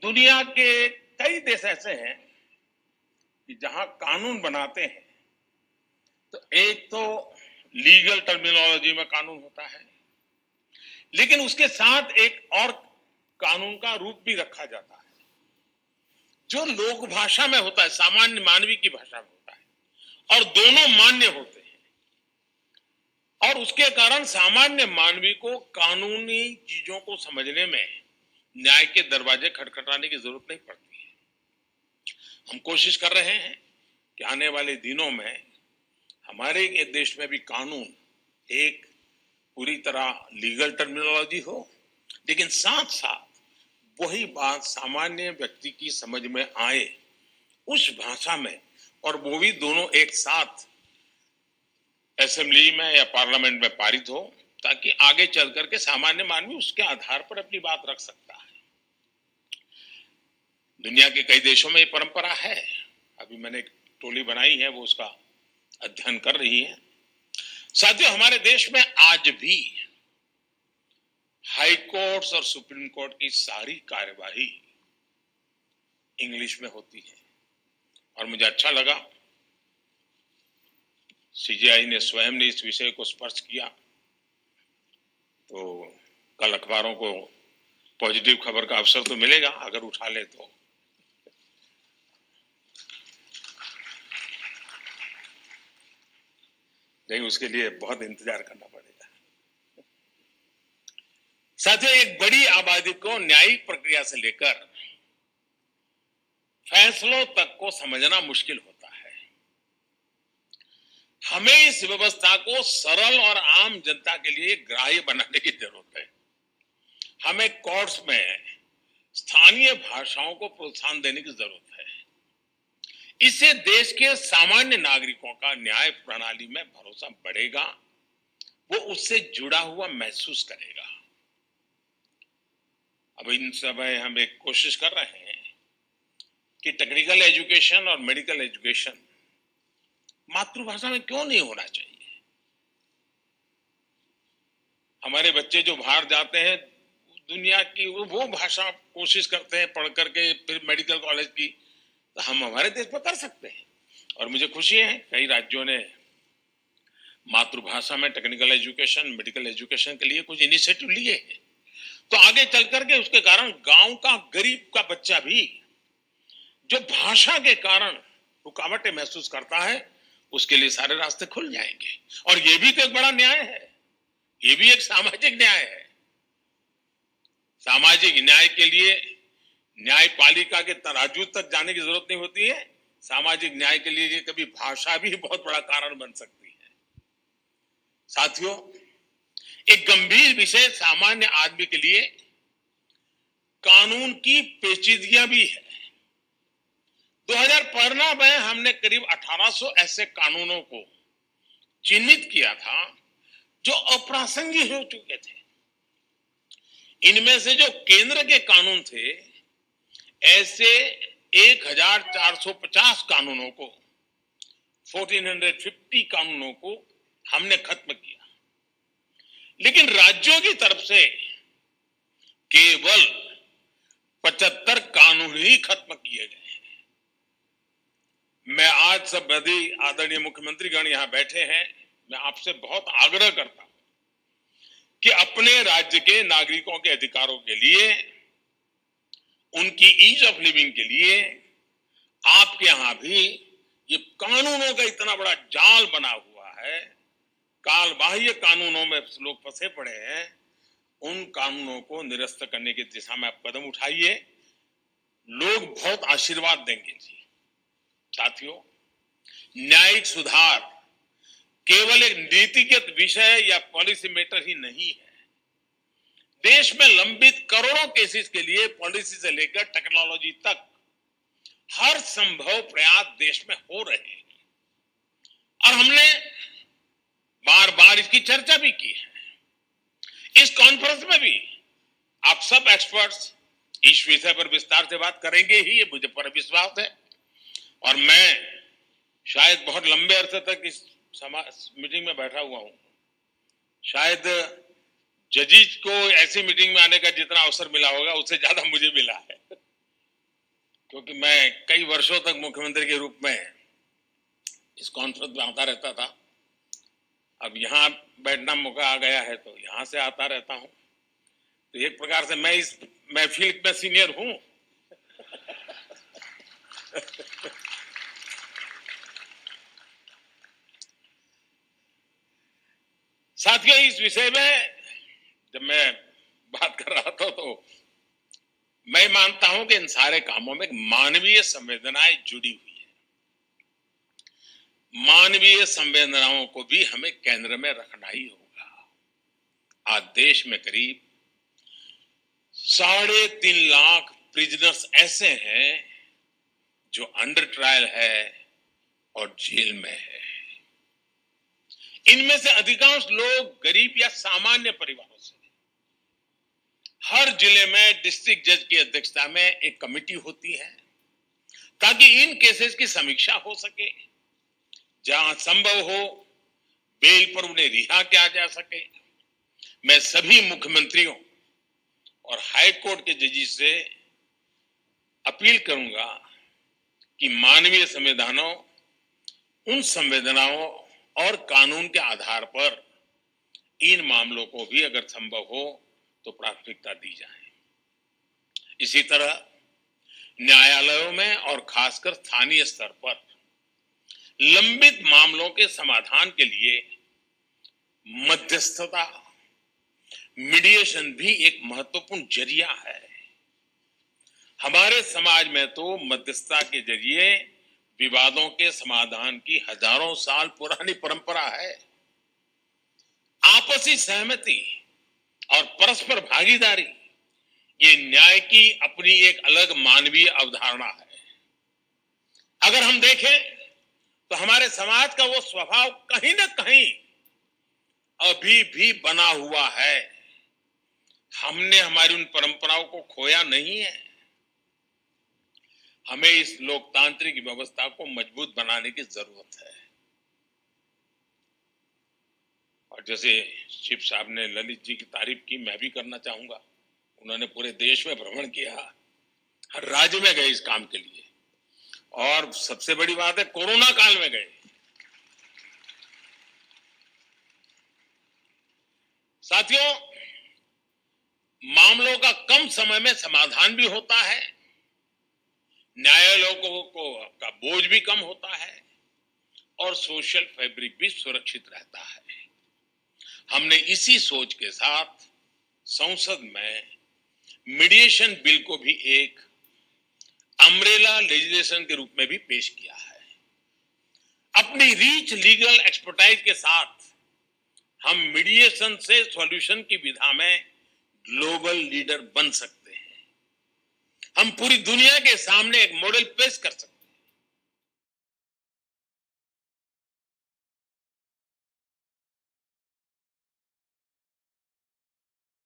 दुनिया के कई देश ऐसे हैं कि जहां कानून बनाते हैं तो एक तो लीगल टर्मिनोलॉजी में कानून होता है, लेकिन उसके साथ एक और कानून का रूप भी रखा जाता है जो लोक भाषा में होता है, सामान्य मानवी की भाषा में होता है, और दोनों मान्य होते हैं। और उसके कारण सामान्य मानवी को कानूनी चीजों को समझने में न्याय के दरवाजे खटखटाने की जरूरत नहीं पड़ती है। हम कोशिश कर रहे हैं कि आने वाले दिनों में हमारे देश में भी कानून एक पूरी तरह लीगल टर्मिनोलॉजी हो, लेकिन साथ साथ वही बात सामान्य व्यक्ति की समझ में आए उस भाषा में, और वो भी दोनों एक साथ असेंबली में या पार्लियामेंट में पारित हो, ताकि आगे चल करके सामान्य मानवी उसके आधार पर अपनी बात रख सकता है। दुनिया के कई देशों में ये परंपरा है। अभी मैंने एक टोली बनाई है, वो उसका अध्ययन कर रही है। साथियों, हमारे देश में आज भी हाई कोर्ट्स और सुप्रीम कोर्ट की सारी कार्यवाही इंग्लिश में होती है, और मुझे अच्छा लगा सीजेआई ने स्वयं ने इस विषय को स्पर्श किया। तो कल अखबारों को पॉजिटिव खबर का अवसर तो मिलेगा अगर उठा ले तो। लेकिन उसके लिए बहुत इंतजार करना पड़ेगा। साथियों, एक बड़ी आबादी को न्यायिक प्रक्रिया से लेकर फैसलों तक को समझना मुश्किल होता है। हमें इस व्यवस्था को सरल और आम जनता के लिए ग्राह्य बनाने की जरूरत है। हमें कोर्ट्स में स्थानीय भाषाओं को प्रोत्साहन देने की जरूरत है। इससे देश के सामान्य नागरिकों का न्याय प्रणाली में भरोसा बढ़ेगा, वो उससे जुड़ा हुआ महसूस करेगा। अब इन समय हम एक कोशिश कर रहे हैं कि टेक्निकल एजुकेशन और मेडिकल एजुकेशन मातृभाषा में क्यों नहीं होना चाहिए। हमारे बच्चे जो बाहर जाते हैं, दुनिया की वो भाषा कोशिश करते हैं पढ़ करके फिर मेडिकल कॉलेज की, तो हम हमारे देश में कर सकते हैं। और मुझे खुशी है कई राज्यों ने मातृभाषा में टेक्निकल एजुकेशन, मेडिकल एजुकेशन के लिए कुछ इनिशिएटिव लिए हैं। तो आगे चल करके उसके कारण गांव का गरीब का बच्चा भी जो भाषा के कारण रुकावटें महसूस करता है, उसके लिए सारे रास्ते खुल जाएंगे। और ये भी तो एक बड़ा न्याय है, ये भी एक सामाजिक न्याय है। सामाजिक न्याय के लिए न्यायपालिका के तराजू तक जाने की जरूरत नहीं होती है। सामाजिक न्याय के लिए कभी भाषा भी बहुत बड़ा कारण बन सकती है। साथियों, एक गंभीर विषय सामान्य आदमी के लिए कानून की पेचीदगियां भी है। 2015 में हमने करीब 1800 ऐसे कानूनों को चिन्हित किया था जो अप्रासंगिक हो चुके थे। इनमें से जो केंद्र के कानून थे, ऐसे 1450 कानूनों को, 1450 कानूनों को हमने खत्म किया। लेकिन राज्यों की तरफ से केवल 75 कानून ही खत्म किए गए। मैं आज सब आदरणीय मुख्यमंत्रीगण यहां बैठे हैं, मैं आपसे बहुत आग्रह करता हूं कि अपने राज्य के नागरिकों के अधिकारों के लिए, उनकी ईज ऑफ लिविंग के लिए आपके यहां भी ये कानूनों का इतना बड़ा जाल बना हुआ है, काल बाह्य कानूनों में लोग फंसे पड़े हैं, उन कानूनों को निरस्त करने की दिशा में आप कदम उठाइए। लोग बहुत आशीर्वाद देंगे जी। साथियों, न्यायिक सुधार केवल एक नीतिगत विषय या पॉलिसी मैटर ही नहीं है। देश में लंबित करोड़ों केसेस के लिए पॉलिसी से लेकर टेक्नोलॉजी तक हर संभव प्रयास देश में हो रहे हैं, और हमने बार बार इसकी चर्चा भी की है। इस कॉन्फ्रेंस में भी आप सब एक्सपर्ट्स इस विषय पर विस्तार से बात करेंगे ही, ये मुझे पर विश्वास है। और मैं शायद बहुत लंबे अरसे तक इस मीटिंग में बैठा हुआ हूं। शायद जजीज को ऐसी मीटिंग में आने का जितना अवसर मिला होगा, उससे ज्यादा मुझे मिला है। क्योंकि मैं कई वर्षों तक मुख्यमंत्री के रूप में इस कॉन्फ्रेंस में आता रहता था। अब यहाँ बैठना मौका आ गया है तो यहाँ से आता रहता हूँ। तो एक प्रकार से मैं इस महफिल में सीनियर हूँ। साथियों, इस विषय में जब मैं बात कर रहा था तो मैं मानता हूं कि इन सारे कामों में मानवीय संवेदनाएं जुड़ी हुई है। मानवीय संवेदनाओं को भी हमें केंद्र में रखना ही होगा। आज देश में करीब 3.5 लाख प्रिजनर्स ऐसे हैं जो अंडर ट्रायल है और जेल में है। इनमें से अधिकांश लोग गरीब या सामान्य परिवारों से। हर जिले में डिस्ट्रिक्ट जज की अध्यक्षता में एक कमेटी होती है ताकि इन केसेस की समीक्षा हो सके, जहां संभव हो बेल पर उन्हें रिहा किया जा सके। मैं सभी मुख्यमंत्रियों और हाई कोर्ट के जजेस से अपील करूंगा कि मानवीय संवेदनाओं, उन संवेदनाओं और कानून के आधार पर इन मामलों को भी अगर संभव हो तो प्राथमिकता दी जाए। इसी तरह न्यायालयों में और खासकर स्थानीय स्तर पर लंबित मामलों के समाधान के लिए मध्यस्थता, मीडिएशन भी एक महत्वपूर्ण जरिया है। हमारे समाज में तो मध्यस्थता के जरिए विवादों के समाधान की हजारों साल पुरानी परंपरा है। आपसी सहमति और परस्पर भागीदारी, ये न्याय की अपनी एक अलग मानवीय अवधारणा है। अगर हम देखें तो हमारे समाज का वो स्वभाव कहीं ना कहीं अभी भी बना हुआ है। हमने हमारी उन परंपराओं को खोया नहीं है। हमें इस लोकतांत्रिक व्यवस्था को मजबूत बनाने की जरूरत है। और जैसे चीफ साहब ने ललित जी की तारीफ की, मैं भी करना चाहूंगा। उन्होंने पूरे देश में भ्रमण किया, हर राज्य में गए इस काम के लिए, और सबसे बड़ी बात है कोरोना काल में गए। साथियों, मामलों का कम समय में समाधान भी होता है, न्यायालयों का बोझ भी कम होता है और सोशल फैब्रिक भी सुरक्षित रहता है। हमने इसी सोच के साथ संसद में मीडिएशन बिल को भी एक अम्ब्रेला लेजिस्लेशन के रूप में भी पेश किया है। अपनी रीच लीगल एक्सपर्टाइज के साथ हम मीडिएशन से सॉल्यूशन की विधा में ग्लोबल लीडर बन सकते हैं। हम पूरी दुनिया के सामने एक मॉडल पेश कर सकते हैं।